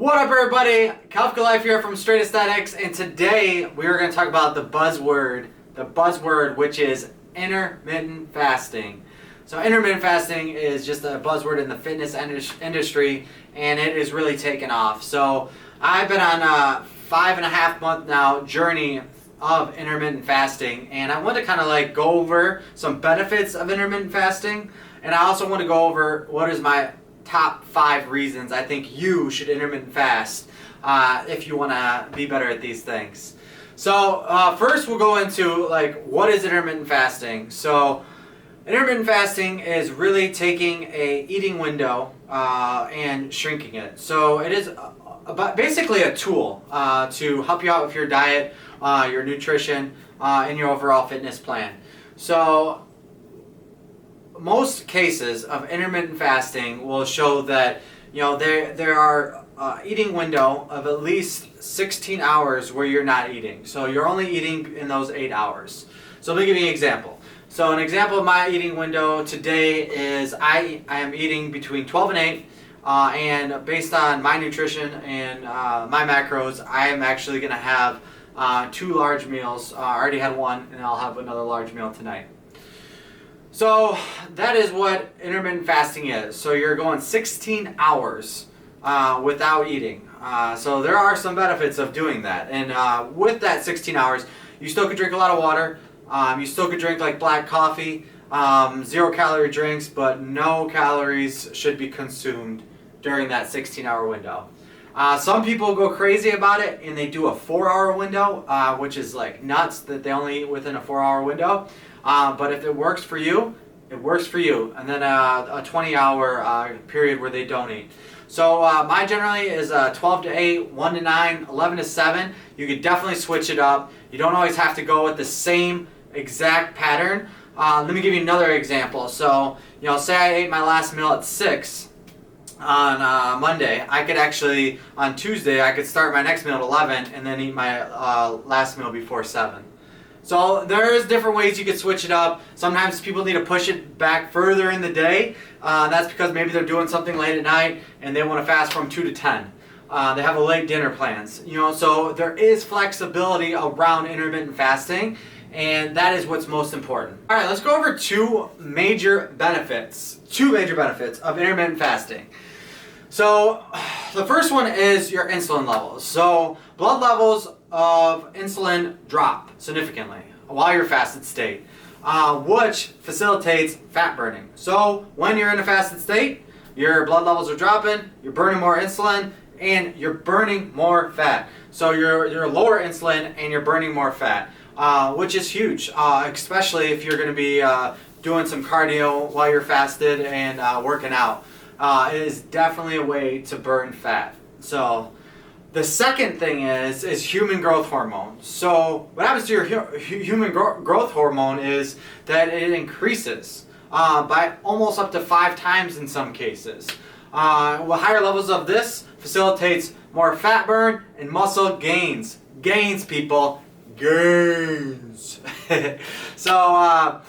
What up, everybody? Kalfka Life here from Straight Aesthetics, and today we are going to talk about the buzzword which is intermittent fasting. So intermittent fasting is just a buzzword in the fitness industry, and it is really taken off. So I've been on a 5.5 month now journey of intermittent fasting, and I want to kind of like go over some benefits of intermittent fasting, and I also want to go over what is my top 5 reasons I think you should intermittent fast if you want to be better at these things. So first we'll go into like what is intermittent fasting. So intermittent fasting is really taking a eating window and shrinking it. So it is basically a tool to help you out with your diet, your nutrition, and your overall fitness plan. So most cases of intermittent fasting will show that there are eating window of at least 16 hours where you're not eating. So you're only eating in those 8 hours. So let me give you an example. So an example of my eating window today is I am eating between 12 and 8, and based on my nutrition and my macros, I am actually going to have 2 large meals. I already had one, and I'll have another large meal tonight. So that is what intermittent fasting is. So you're going 16 hours without eating. So there are some benefits of doing that. And with that 16 hours, you still could drink a lot of water. You still could drink like black coffee, 0-calorie drinks, but no calories should be consumed during that 16-hour window. Some people go crazy about it and they do a 4-hour window, which is like nuts that they only eat within a 4-hour window. But if it works for you, it works for you. And then a 20-hour period where they don't eat. So mine generally is 12 to 8, 1 to 9, 11 to 7. You could definitely switch it up. You don't always have to go with the same exact pattern. Let me give you another example. So, say I ate my last meal at 6 on Monday. I could actually, on Tuesday, I could start my next meal at 11 and then eat my last meal before 7. So there's different ways you could switch it up. Sometimes people need to push it back further in the day. That's because maybe they're doing something late at night and they want to fast from 2 to 10. They have a late dinner plans. So there is flexibility around intermittent fasting, and that is what's most important. All right, let's go over two major benefits of intermittent fasting. So the first one is your insulin levels. So blood levels of insulin drop significantly while you're fasted state, which facilitates fat burning. So when you're in a fasted state, your blood levels are dropping, you're burning more insulin, and you're burning more fat. So you're lower insulin and you're burning more fat, which is huge, especially if you're going to be doing some cardio while you're fasted and working out. It is definitely a way to burn fat. So the second thing is human growth hormone. So what happens to your human growth hormone is that it increases by almost up to 5 times in some cases. With higher levels of this facilitates more fat burn and muscle gains. Gains, people. Gains. So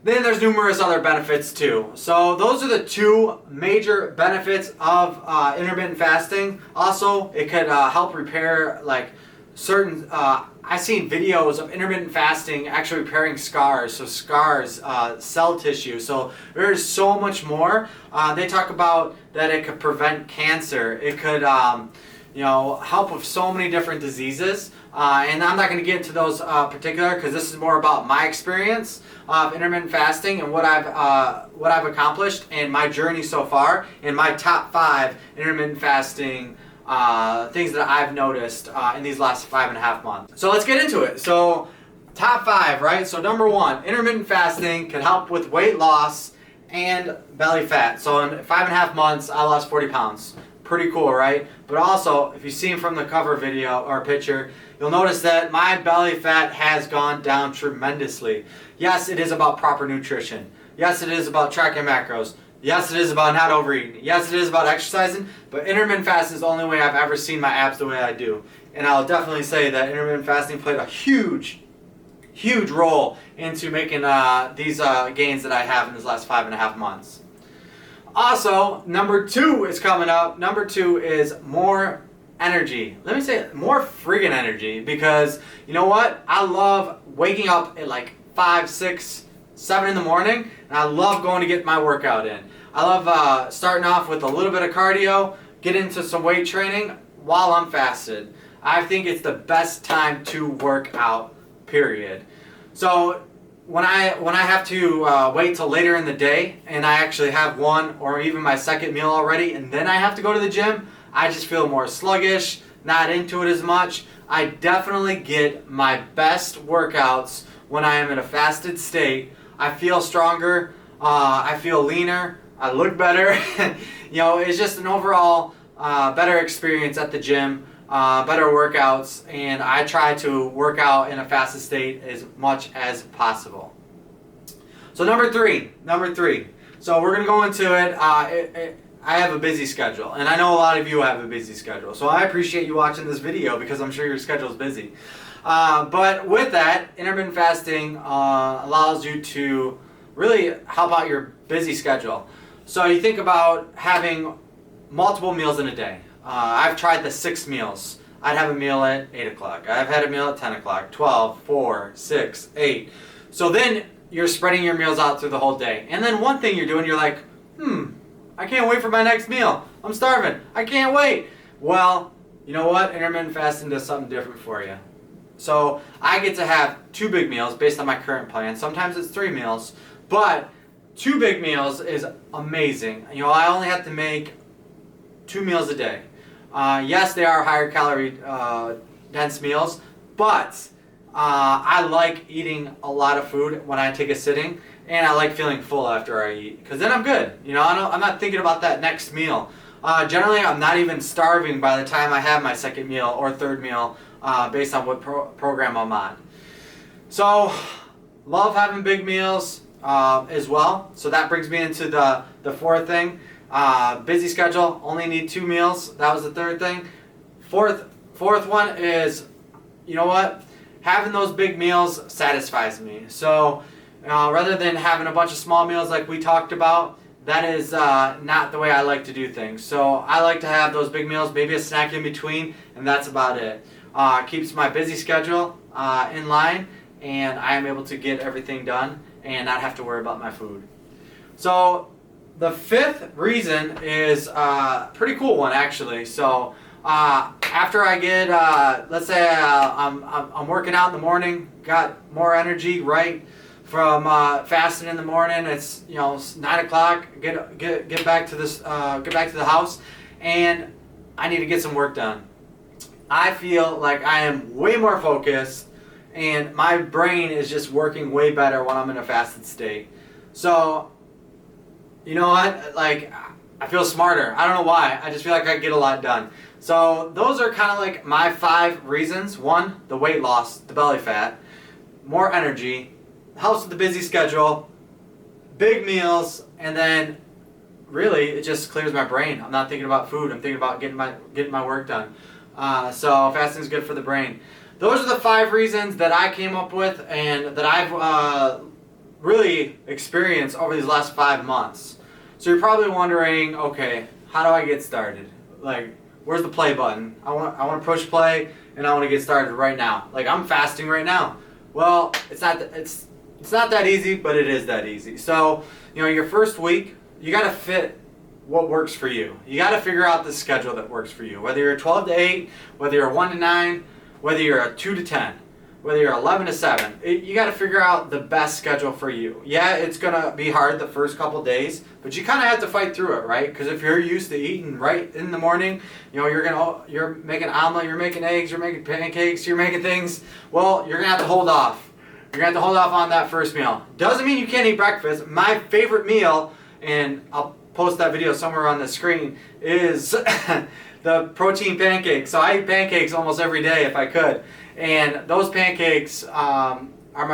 then there's numerous other benefits too. So those are the 2 major benefits of intermittent fasting. Also, it could help repair like certain, I've seen videos of intermittent fasting actually repairing scars. So scars, cell tissue. So there's so much more. They talk about that it could prevent cancer. It could help with so many different diseases. And I'm not going to get into those particular because this is more about my experience of intermittent fasting and what I've accomplished and my journey so far and my top 5 intermittent fasting things that I've noticed in these last 5.5 months. So let's get into it. So top 5, right? So number 1, intermittent fasting can help with weight loss and belly fat. So in 5.5 months, I lost 40 pounds. Pretty cool, right? But also, if you see from the cover video or picture, you'll notice that my belly fat has gone down tremendously. Yes, it is about proper nutrition. Yes, it is about tracking macros. Yes, it is about not overeating. Yes, it is about exercising. But intermittent fasting is the only way I've ever seen my abs the way I do. And I'll definitely say that intermittent fasting played a huge role into making these gains that I have in these last 5.5 months. Also, number 2 is coming up. Number 2 is more energy. Let me say more friggin' energy, because you know what? I love waking up at like 5, 6, 7 in the morning, and I love going to get my workout in. I love starting off with a little bit of cardio, get into some weight training while I'm fasted. I think it's the best time to work out, period. So when I have to wait till later in the day and I actually have one or even my second meal already and then I have to go to the gym, I just feel more sluggish, not into it as much. I definitely get my best workouts when I am in a fasted state. I feel stronger, I feel leaner, I look better. You know, it's just an overall better experience at the gym. Better workouts, and I try to work out in a fasted state as much as possible. So number three. So we're gonna go into it. I have a busy schedule, and I know a lot of you have a busy schedule. So I appreciate you watching this video because I'm sure your schedule is busy. But with that, intermittent fasting allows you to really help out your busy schedule. So you think about having multiple meals in a day. I've tried the 6 meals. I'd have a meal at 8 o'clock. I've had a meal at 10 o'clock, 12, 4, 6, 8. So then you're spreading your meals out through the whole day. And then one thing you're doing, you're like, I can't wait for my next meal. I'm starving. I can't wait. Well, you know what? Intermittent fasting does something different for you. So I get to have 2 big meals based on my current plan. Sometimes it's 3 meals, but 2 big meals is amazing. You know, I only have to make 2 meals a day. Yes, they are higher calorie dense meals, but I like eating a lot of food when I take a sitting, and I like feeling full after I eat, because then I'm good. You know, I'm not thinking about that next meal. Generally, I'm not even starving by the time I have my second meal or third meal, based on what program I'm on. So, love having big meals as well. So that brings me into the fourth thing. Busy schedule, only need 2 meals. That was the third thing. Fourth one is, you know what? Having those big meals satisfies me. So rather than having a bunch of small meals like we talked about, that is not the way I like to do things. So I like to have those big meals, maybe a snack in between, and that's about it. Keeps my busy schedule in line, and I am able to get everything done and not have to worry about my food. So the 5th reason is a pretty cool one, actually. So after I get, let's say I'm working out in the morning, got more energy, right, from fasting in the morning. It's, you know, 9 o'clock. Get back to this, get back to the house, and I need to get some work done. I feel like I am way more focused, and my brain is just working way better when I'm in a fasted state. So, you know what? Like, I feel smarter. I don't know why. I just feel like I get a lot done. So those are kind of like my 5 reasons. 1, the weight loss, the belly fat, more energy, helps with the busy schedule, big meals, and then really it just clears my brain. I'm not thinking about food. I'm thinking about getting my work done. So fasting is good for the brain. Those are the 5 reasons that I came up with and that I've really experienced over these last 5 months. So you're probably wondering, okay, how do I get started? Like, where's the play button? I want to push play, and I want to get started right now. Like, I'm fasting right now. Well, it's not that easy, but it is that easy. So, you know, your first week, you got to fit what works for you. You got to figure out the schedule that works for you. Whether you're a 12 to 8, whether you're a 1 to 9, whether you're a 2 to 10. Whether you're 11 to 7, you got to figure out the best schedule for you. Yeah, it's going to be hard the first couple days, but you kind of have to fight through it, right? Because if you're used to eating right in the morning, you know, you're making omelet, you're making eggs, you're making pancakes, you're making things, well, you're going to have to hold off. You're going to have to hold off on that first meal. Doesn't mean you can't eat breakfast. My favorite meal, and I'll post that video somewhere on the screen, is the protein pancakes. So I eat pancakes almost every day if I could. And those pancakes are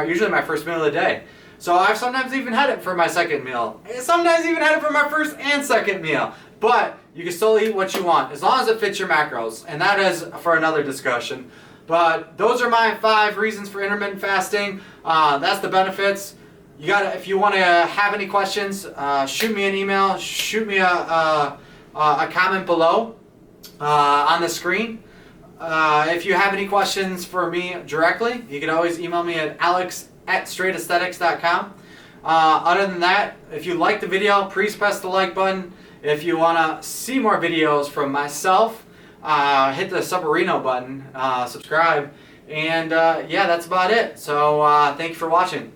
usually my first meal of the day. So I've sometimes even had it for my second meal. Sometimes even had it for my first and second meal. But you can still eat what you want, as long as it fits your macros. And that is for another discussion. But those are my 5 reasons for intermittent fasting. That's the benefits. if you want to have any questions, shoot me an email, shoot me a comment below on the screen. If you have any questions for me directly, you can always email me at alex@straightaesthetics.com. Other than that, if you like the video, please press the like button. If you want to see more videos from myself, hit the Submarino button, subscribe, and yeah, that's about it. So thank you for watching.